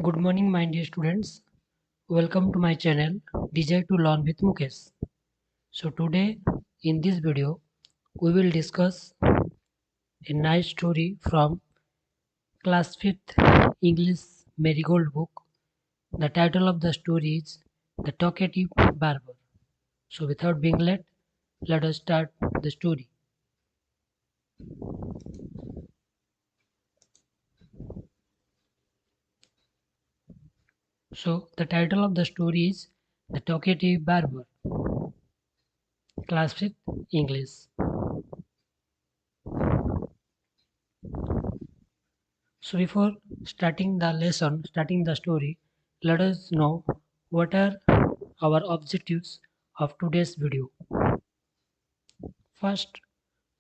Good morning, my dear students. Welcome to my channel, Desire to Learn with Mukesh. So today, in this video, we will discuss a nice story from Class 5th English Marigold book. The title of the story is The Talkative Barber. So without being late, let us start the story. So the title of the story is The Talkative Barber. Class 5th English. So before starting the story, let us know what are our objectives of today's video. First,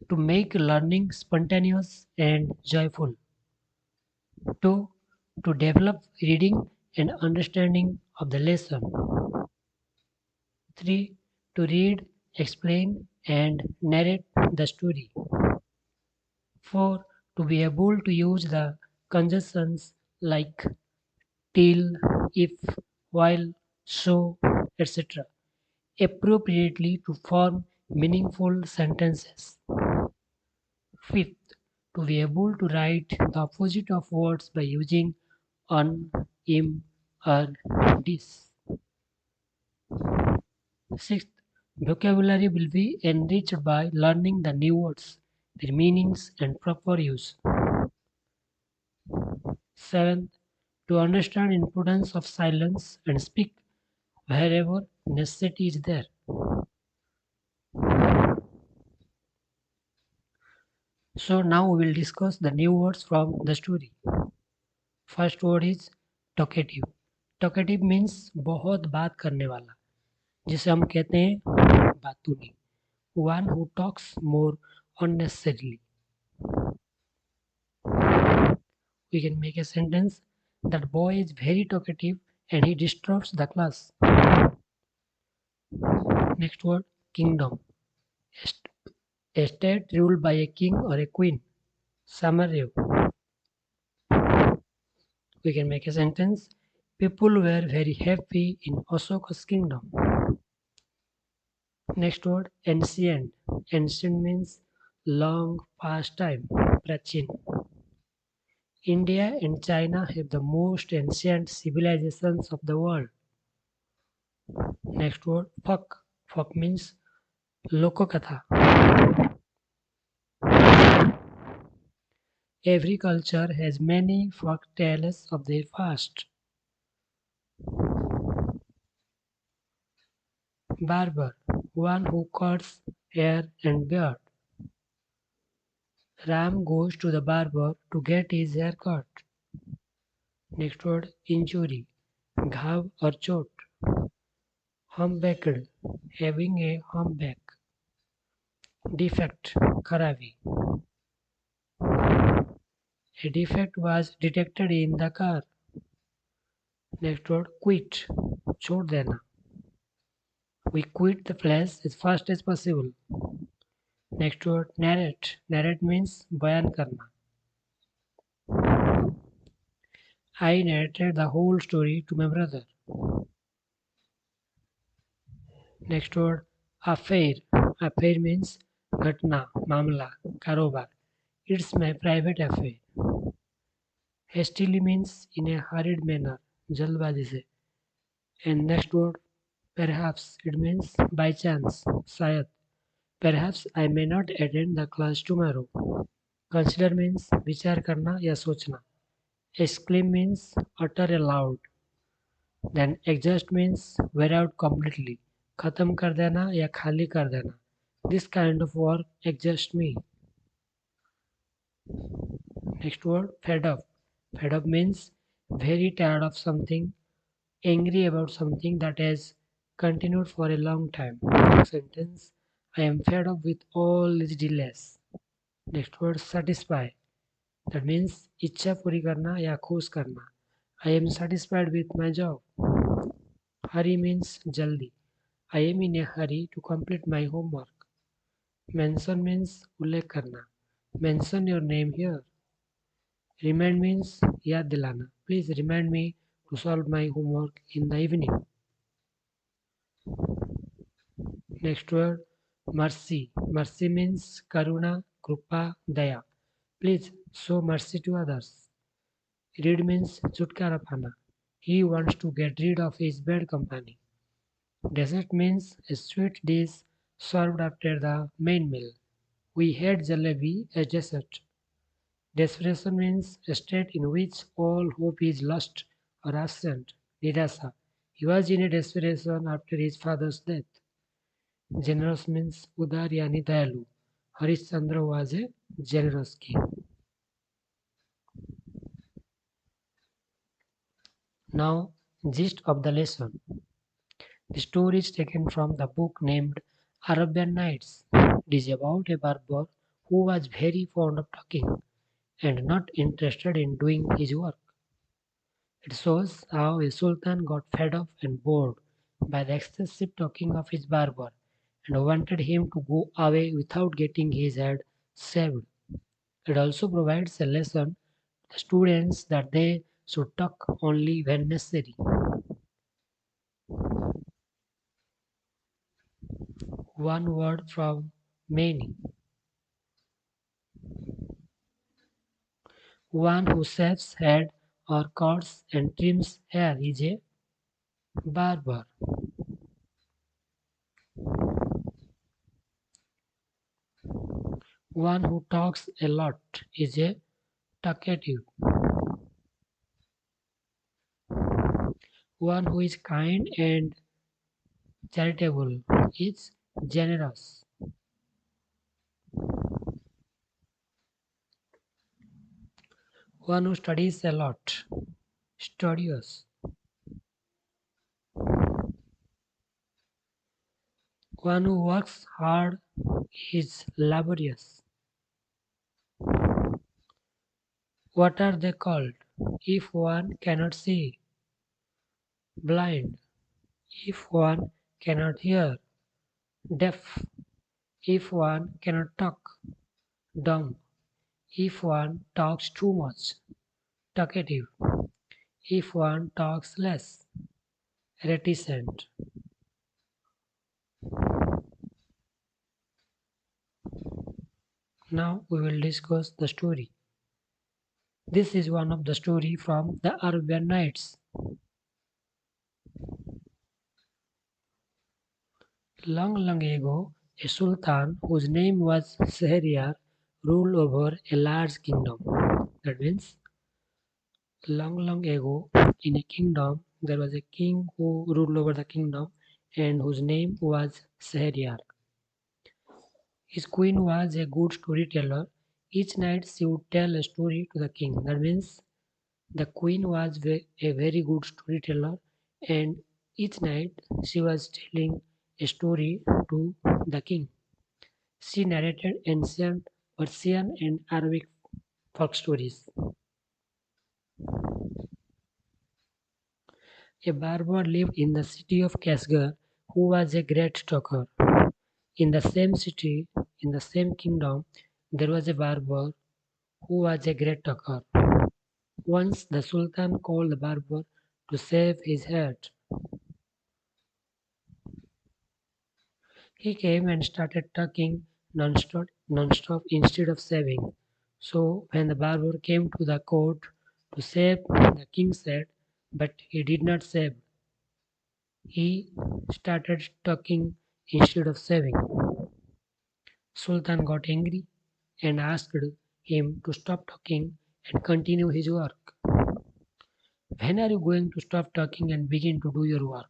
to make learning spontaneous and joyful. Two, to develop reading and understanding of the lesson. Three, to read, explain and narrate the story. Four, to be able to use the conjunctions like till, if, while, so, etc. appropriately to form meaningful sentences. Fifth, to be able to write the opposite of words by using un, im, or dis. Sixth, vocabulary will be enriched by learning the new words, their meanings and proper use. Seventh, to understand importance of silence and speak wherever necessity is there. So now we will discuss the new words from the story. First word is talkative. Talkative means बहुत बात करने वाला, जिसे हम कहते हैं बातूनी. One who talks more unnecessarily. We can make a sentence: that boy is very talkative and he disturbs the class. Next word, kingdom. A state ruled by a king or a queen. Samaryo. We can make a sentence: people were very happy in Asoka's kingdom. Next word, ancient. Ancient means long past time, prachin. India and China have the most ancient civilizations of the world. Next word, folk. Folk means lokokatha. Every culture has many folk tales of their past. Barber, one who cuts hair and beard. Ram goes to the barber to get his hair cut. Next word, injury. Ghav or chot. Humpbacked, having a humpback. Defect, kharabi. A defect was detected in the car. Next word, quit. छोड़ देना. We quit the place as fast as possible. Next word, narrate. Narrate means बयान करना. I narrated the whole story to my brother. Next word, affair. Affair means घटना, मामला, कारोबार. It's my private affair. Hastily means in a hurried manner, जल्दबाजी से. And next word, perhaps. It means by chance, शायद. Perhaps I may not attend the class tomorrow. Consider means विचार करना या सोचना. Exclaim means utter aloud. Then exhaust means wear out completely. खत्म कर देना या खाली कर देना. This kind of work exhausts me. Next word, fed up. Fed up means very tired of something, angry about something that has continued for a long time. Sentence: I am fed up with all these delays. Next word, satisfy. That means इच्छा पूरी करना या खुश करना. I am satisfied with my job. Hurry means jaldi. I am in a hurry to complete my homework. Mention means उल्लेख करना. Mention your name here. Remind means याद दिलाना. Please remind me to solve my homework in the evening. Next word, mercy. Mercy means karuna, krupa, daya. Please show mercy to others. Read means chutkara pana. He wants to get rid of his bad company. Dessert means a sweet dish served after the main meal. We had jalebi as dessert. Desperation means a state in which all hope is lost or absent. Nirasa. He was in a desperation after his father's death. Generous means udar yani dayalu. Harishchandra was a generous king. Now, gist of the lesson. The story is taken from the book named Arabian Nights. It is about a barber who was very fond of talking and not interested in doing his work. It shows how a sultan got fed up and bored by the excessive talking of his barber and wanted him to go away without getting his head shaved. It also provides a lesson to students that they should talk only when necessary. One word from many. One who shaves head or cuts and trims hair is a barber. One who talks a lot is a talkative. One who is kind and charitable is generous. One who studies a lot, studious. One who works hard is laborious. What are they called? If one cannot see, blind. If one cannot hear, deaf. If one cannot talk, dumb. If one talks too much, talkative. If one talks less, reticent. Now we will discuss the story. This is one of the story from the Arabian Nights. Long, long ago, a sultan whose name was Shahryar ruled over a large kingdom. That means, long, long ago, in a kingdom, there was a king who ruled over the kingdom and whose name was Shahryar. His queen was a good storyteller. Each night she would tell a story to the king. That means the queen was a very good storyteller, and each night she was telling a story to the king. She narrated ancient Persian and Arabic folk stories. A barber lived in the city of Kashgar who was a great talker. In the same city, in the same kingdom, there was a barber who was a great talker. Once the Sultan called the barber to shave his head. He came and started talking non-stop instead of shaving. So when the barber came to the court to shave, the king said, but he did not shave. He started talking instead of shaving. Sultan got angry and asked him to stop talking and continue his work. When are you going to stop talking and begin to do your work?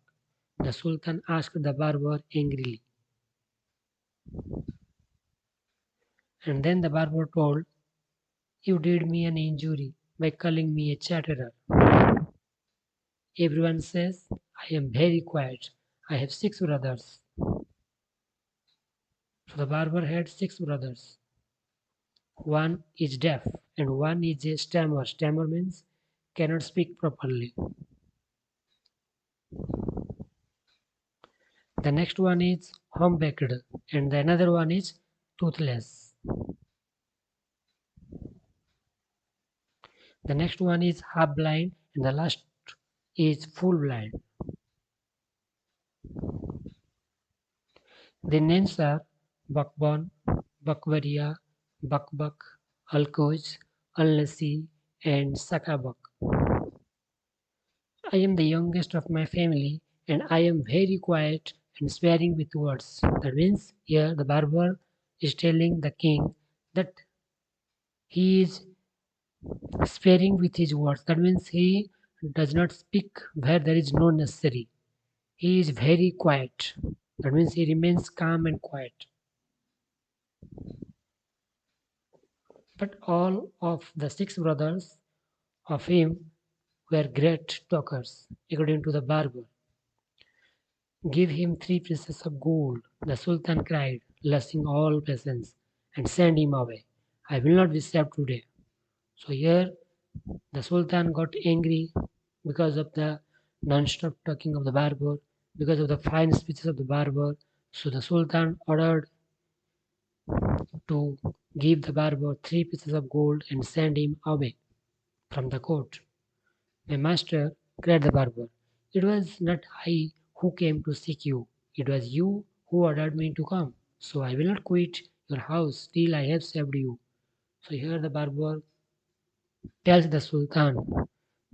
The Sultan asked the barber angrily. And then the barber told, you did me an injury by calling me a chatterer. Everyone says I am very quiet. I have 6 brothers. So the barber had 6 brothers. One is deaf and one is a stammer. Stammer means cannot speak properly. The next one is home-baked and the another one is toothless. The next one is half-blind and the last is full blind. The names are Bakban, Bakwaria, Bakbak, Alkoz, Alnasi, and Sakabak. I am the youngest of my family, and I am very quiet and sparing with words. That means here the barber is telling the king that he is sparing with his words. That means he does not speak where there is no necessary. He is very quiet. That means he remains calm and quiet. But all of the six brothers of him were great talkers, according to the barber. Give him 3 pieces of gold. The Sultan cried, losing all patience, and sent him away. I will not be saved today. So here the Sultan got angry because of the non-stop talking of the barber, because of the fine speeches of the barber. So the Sultan ordered to give the barber 3 pieces of gold and send him away from the court. My master, cried the barber, it was not I who came to seek you. It was you who ordered me to come. So I will not quit your house till I have saved you. So here the barber tells the Sultan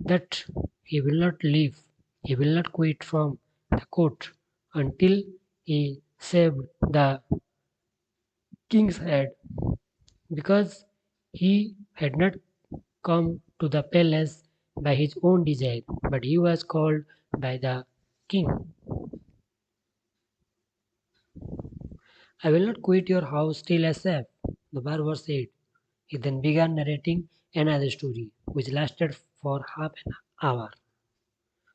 that he will not leave, he will not quit from the court until he saved the king's head, because he had not come to the palace by his own desire, but he was called by the king. I will not quit your house till I save, the barber said. He then began narrating another story, which lasted for half an hour.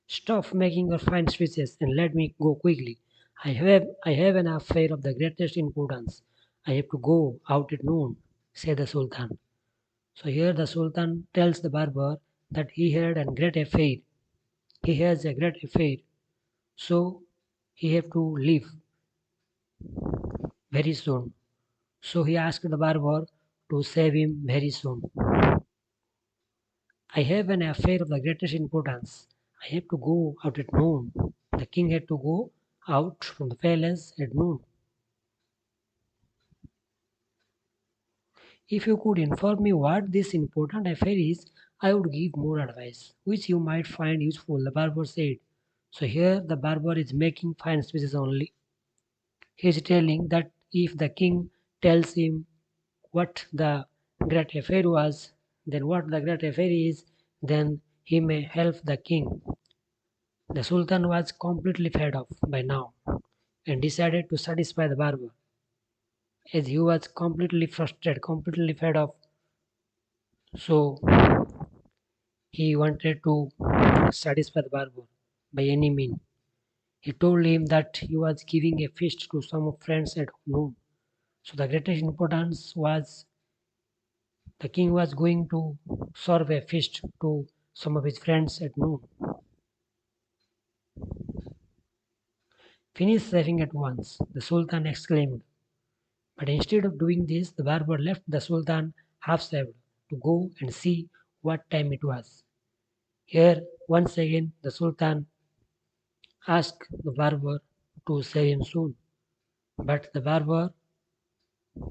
Stop making your fine speeches and let me go quickly. I have an affair of the greatest importance. I have to go out at noon, said the Sultan. So here the Sultan tells the barber that he had a great affair. He has a great affair. So he have to leave very soon. So he asked the barber to save him very soon. I have an affair of the greatest importance. I have to go out at noon. The king had to go out from the palace at noon. If you could inform me what this important affair is, I would give more advice, which you might find useful, the barber said. So here the barber is making fine speeches only. He is telling that if the king tells him what the great affair was, then what the great affair is, then he may help the king. The Sultan was completely fed up by now and decided to satisfy the barber. As he was completely frustrated, completely fed up, so he wanted to satisfy the barber by any means. He told him that he was giving a feast to some friends at noon. So the greatest importance was the king was going to serve a feast to some of his friends at noon. Finish serving at once, the Sultan exclaimed. But instead of doing this, the barber left the Sultan half saved to go and see what time it was. Here, once again, the Sultan asked the barber to save him soon. But the barber,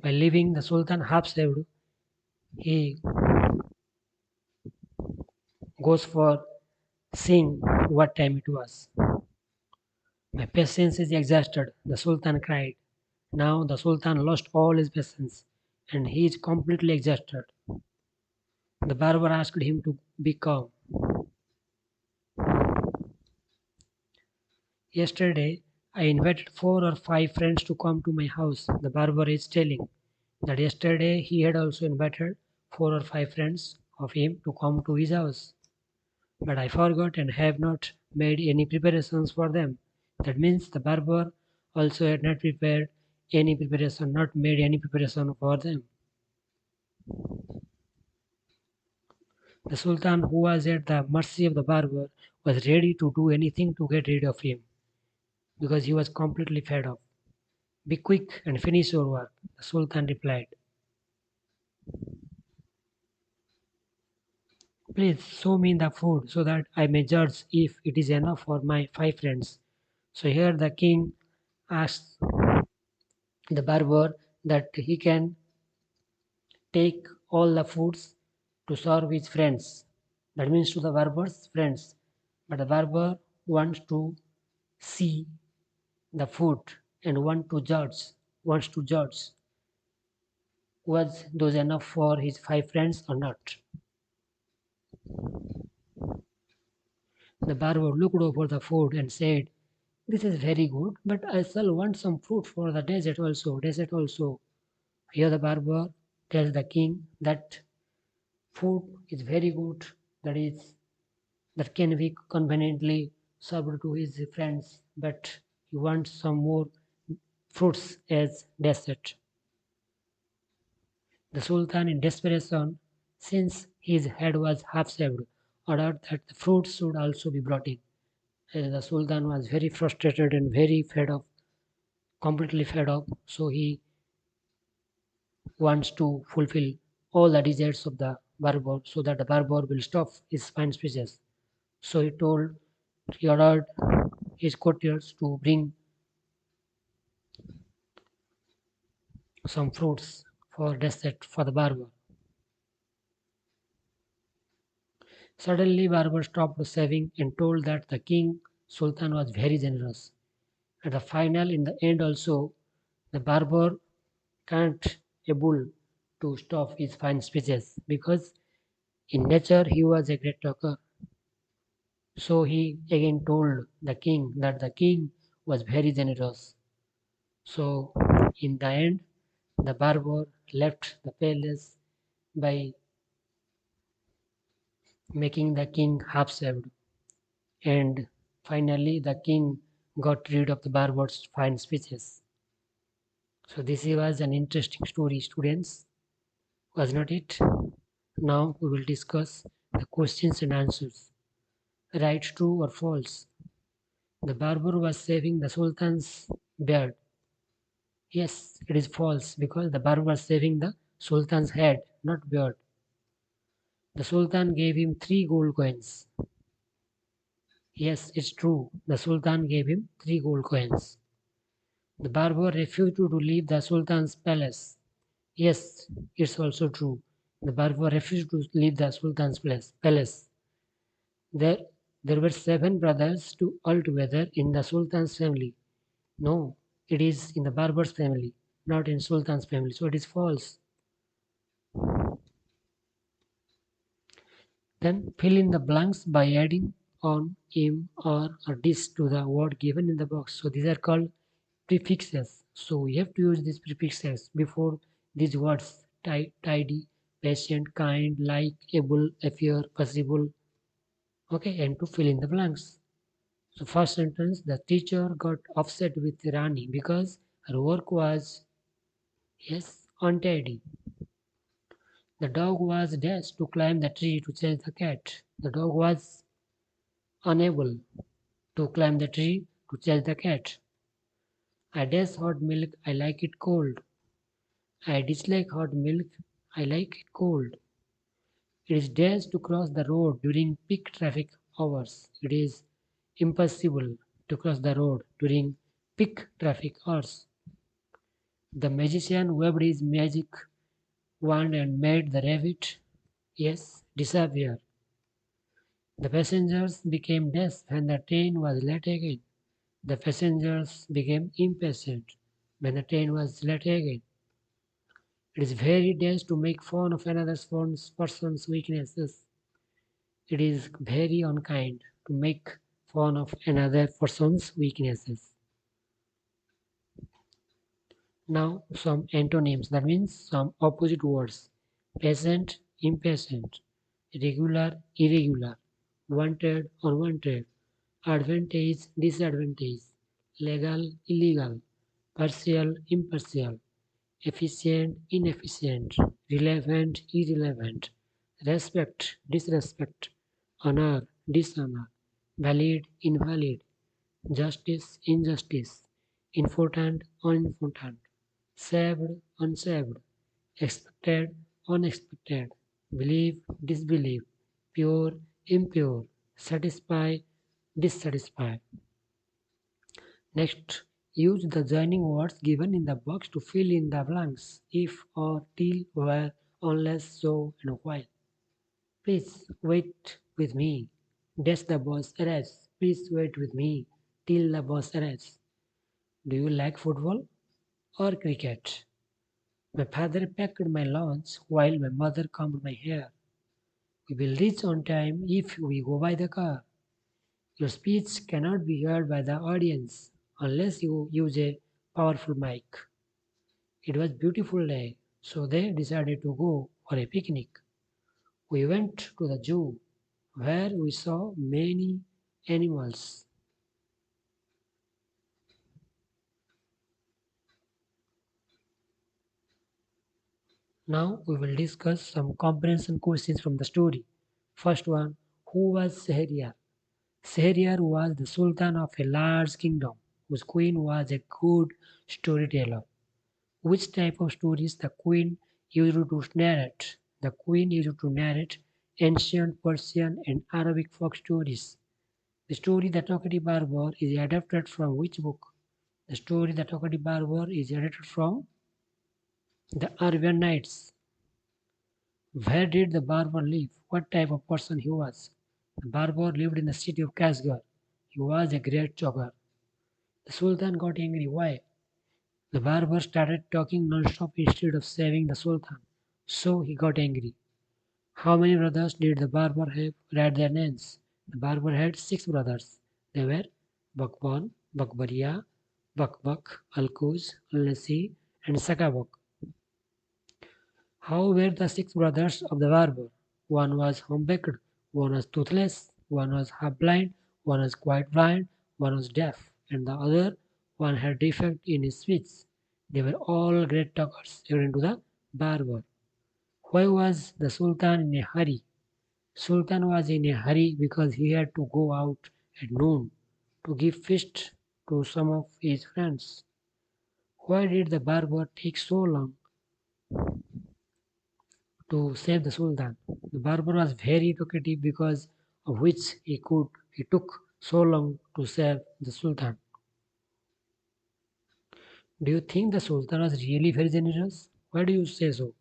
by leaving the Sultan half saved, he goes for seeing what time it was. My patience is exhausted, the Sultan cried. Now the Sultan lost all his patience and he is completely exhausted. The barber asked him to be calm. Yesterday, I invited 4 or 5 friends to come to my house. The barber is telling that yesterday he had also invited 4 or 5 friends of him to come to his house. But I forgot and have not made any preparations for them. That means the barber also had not prepared any preparation, not made any preparation for them. The Sultan, who was at the mercy of the barber, was ready to do anything to get rid of him because he was completely fed up. Be quick and finish your work, the Sultan replied. Please show me the food so that I may judge if it is enough for my 5 friends. So here the king asks the barber that he can take all the foods to serve his friends. That means to the barber's friends. But the barber wants to see the food and wants to judge was those enough for his 5 friends or not. The barber looked over the food and said, "This is very good, but I shall want some fruit for the dessert also. Dessert also." Here the barber tells the king that food is very good, that is that can be conveniently served to his friends, but he wants some more fruits as dessert. The Sultan, in desperation, since his head was half shaved, ordered that the fruits should also be brought in. The Sultan was very frustrated and very fed up, completely fed up, so he wants to fulfill all the desires of the barber so that the barber will stop his fine speeches. So he ordered his courtiers to bring some fruits for dessert for the barber. Suddenly, barber stopped shaving and told that the king Sultan was very generous. At the final, in the end also, the barber can't able to stop his fine speeches because in nature he was a great talker. So he again told the king that the king was very generous. So in the end, the barber left the palace by making the king half shaved, and finally the king got rid of the barber's fine speeches. So this was an interesting story, students, was not it? Now we will discuss the questions and answers. Right, true or false? The barber was shaving the sultan's beard. Yes, it is false because the barber was shaving the sultan's head, not beard. The sultan gave him 3 gold coins. Yes, it's true. The sultan gave him 3 gold coins. The barber refused to leave the sultan's palace. Yes, it's also true. The barber refused to leave the sultan's palace. There, there were 7 brothers to altogether in the sultan's family. No, it is in the barber's family, not in sultan's family. So it is false. Then fill in the blanks by adding on, im, or dis to the word given in the box. So these are called prefixes. So we have to use these prefixes before these words: tidy, patient, kind, like, able, appear, possible. Okay, and to fill in the blanks. So first sentence: the teacher got upset with Rani because her work was, yes, untidy. The dog was dashed to climb the tree to chase the cat. The dog was unable to climb the tree to chase the cat. I dash hot milk, I like it cold. I dislike hot milk, I like it cold. It is dangerous to cross the road during peak traffic hours. It is impossible to cross the road during peak traffic hours. The magician waved his magic wand and made the rabbit, yes, disappear. The passengers became deaf when the train was late again. The passengers became impatient when the train was late again. It is very dangerous to make fun of another person's weaknesses. It is very unkind to make fun of another person's weaknesses. Now, some antonyms, that means some opposite words: patient, impatient, regular, irregular, wanted, unwanted, advantage, disadvantage, legal, illegal, partial, impartial, efficient, inefficient, relevant, irrelevant, respect, disrespect, honor, dishonor, valid, invalid, justice, injustice, important, unimportant, saved, unsaved, expected, unexpected, believe, disbelieve, pure, impure, satisfy, dissatisfy. Next, use the joining words given in the box to fill in the blanks. If, or, till, where, unless, so, and while. Please wait with me. Dash the bus arrives. Please wait with me till the bus arrives. Do you like football or cricket? My father packed my lunch while my mother combed my hair. We will reach on time if we go by the car. Your speech cannot be heard by the audience unless you use a powerful mic. It was beautiful day, so they decided to go for a picnic. We went to the zoo where we saw many animals. Now we will discuss some comprehension questions from the story. First one, who was Shahryar? Shahryar was the sultan of a large kingdom whose queen was a good storyteller. Which type of stories the queen used to narrate? The queen used to narrate ancient Persian and Arabic folk stories. The story The Talkative Barber is adapted from which book? The story The Talkative Barber is adapted from The Arabian Nights. Where did the barber live? What type of person he was? The barber lived in the city of Kashgar. He was a great joker. The Sultan got angry. Why? The barber started talking non-stop instead of saving the Sultan. So he got angry. How many brothers did the barber have? Read their names. The barber had 6 brothers. They were Bakban, Bakbaria, Bakbak, Alkuz, Alnasi, and Sakabak. How were the 6 brothers of the barber? One was humbucked, one was toothless, one was half blind, one was quite blind, one was deaf, and the other one had defect in his speech. They were all great talkers, according to the barber. Why was the Sultan in a hurry? Sultan was in a hurry because he had to go out at noon to give feast to some of his friends. Why did the barber take so long to save the Sultan? The barber was very talkative because of which he took so long to save the Sultan. Do you think the Sultan was really very generous? Why do you say so?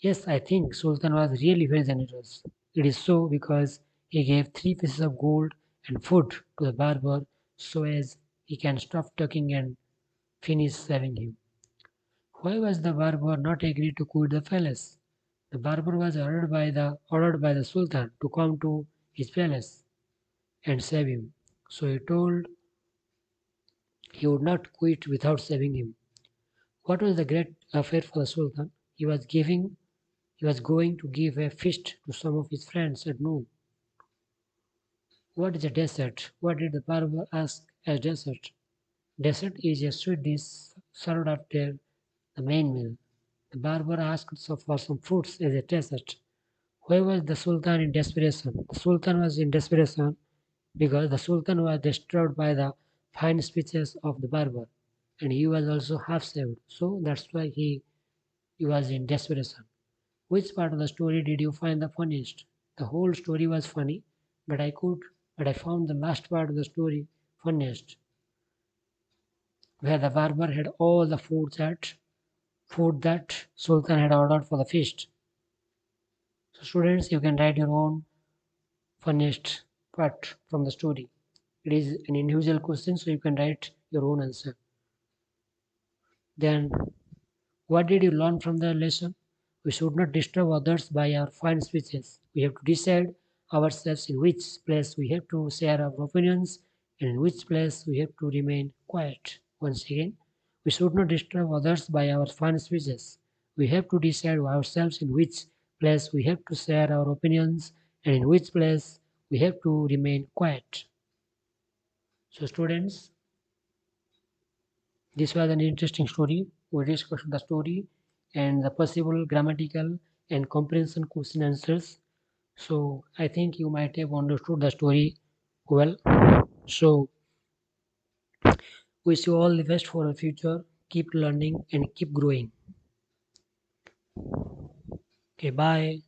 Yes, I think Sultan was really very generous. It is so because he gave 3 pieces of gold and food to the barber so as he can stop talking and finish saving him. Why was the barber not agreed to quit the palace? The barber was ordered by the Sultan to come to his palace and save him. So he told he would not quit without saving him. What was the great affair for the Sultan? He was going to give a feast to some of his friends at noon. What is a dessert? What did the barber ask as dessert? Dessert is a sweet dish served after the main meal. The barber asked for some fruits as a dessert. Why was the Sultan in desperation? The Sultan was in desperation because the Sultan was disturbed by the fine speeches of the barber and he was also half saved. So that's why he was in desperation. Which part of the story did you find the funniest? The whole story was funny, but I found the last part of the story funniest, where the barber had all the food that Sultan had ordered for the feast. So students, you can write your own funniest part from the story. It is an individual question, so you can write your own answer. Then, what did you learn from the lesson? We should not disturb others by our fine speeches. We have to decide ourselves in which place we have to share our opinions and in which place we have to remain quiet. Once again, we should not disturb others by our fine speeches. We have to decide ourselves in which place we have to share our opinions and in which place we have to remain quiet. So, students, this was an interesting story. We discussed the story and the possible grammatical and comprehension question answers. So I think you might have understood the story well. So wish you all the best for the future. Keep learning and keep growing. Okay, bye.